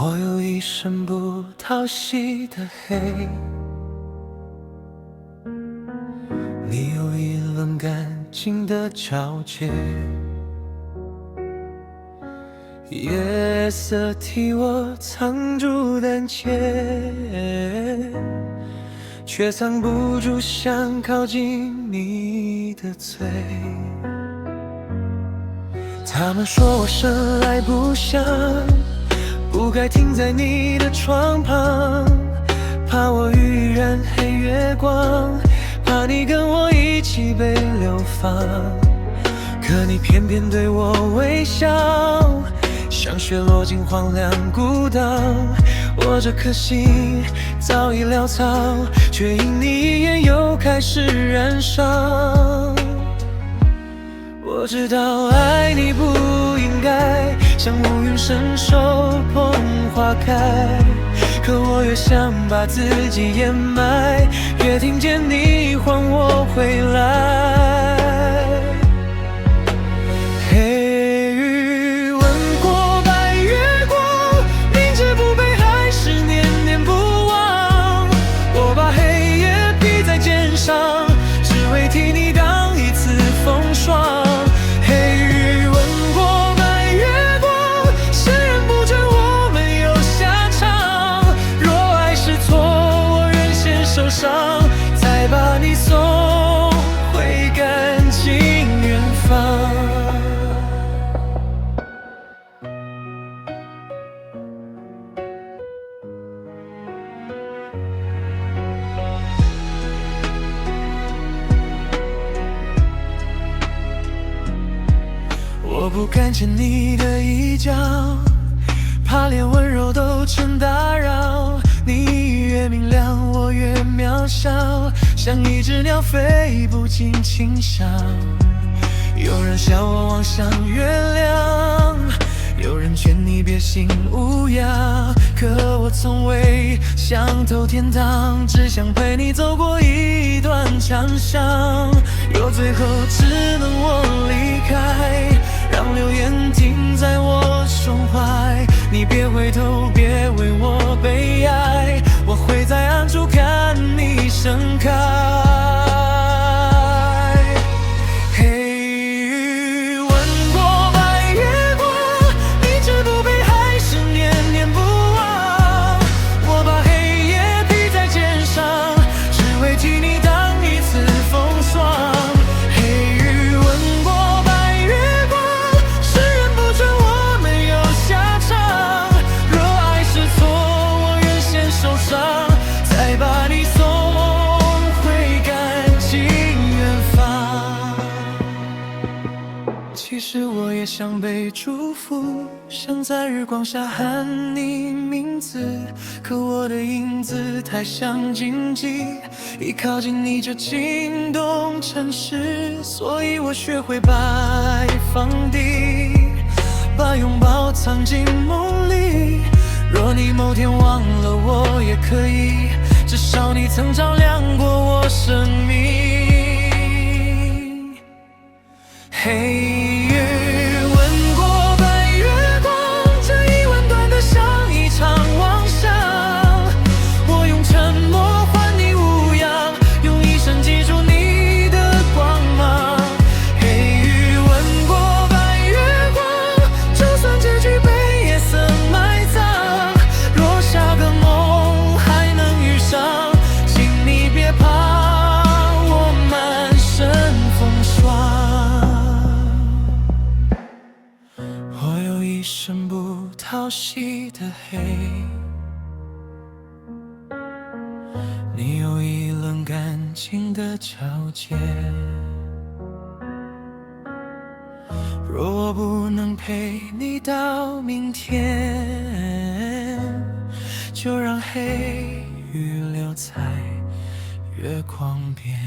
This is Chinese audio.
我有一身不讨喜的黑，你有一轮干净的皎洁。夜色替我藏住胆怯，却藏不住想靠近你的嘴。他们说我生来不祥，不该停在你的窗旁，怕我晕染黑月光，怕你跟我一起被流放。可你偏偏对我微笑，像雪落进荒凉孤岛。我这颗心早已潦草，却因你一眼又开始燃烧。我知道爱你不应该像乌云伸手碰花开，可我越想把自己掩埋，越听见你唤我回来。黑雨吻过白月光，明知不配还是念念不忘。我把黑夜披在肩上，只为替你挡一次风霜。再把你送回干净远方。我不敢牵你的衣角，怕连温柔都成打扰。你越明亮，我越渺小，像一只鸟飞不进清晓。有人笑我妄想月亮，有人劝你别信乌鸦，可我从未想透天堂，只想陪你走过一段长巷。若最后只能我离开，让流言停在我胸怀，你别回头，别为我悲哀，我会在暗处看你盛开。黑雨吻过白月光，明知不配还是念念不忘。我把黑夜披在肩上，只为替你挡一次风霜。黑雨吻过白月光，世人不准我没有下场。若爱是错，我愿先受伤，再把你送回干净远方。其实我也想被祝福，想在日光下喊你名字，可我的影子太像荆棘，一靠近你就惊动城市，所以我学会摆放低，把拥抱藏进梦里。若你某天忘了我也可以，至少你曾照亮过我生命。黑雨吻过白月光，这一吻短得像一场妄想。我用沉默换你无恙，用一生记住你的光芒。黑雨吻过白月光，就算结局被夜色埋葬，若下个梦还能遇上，请你别怕，我满身风霜。我有一身不讨喜的黑，你有一轮干净的皎洁。若我不能陪你到明天，就让黑雨留在月光边。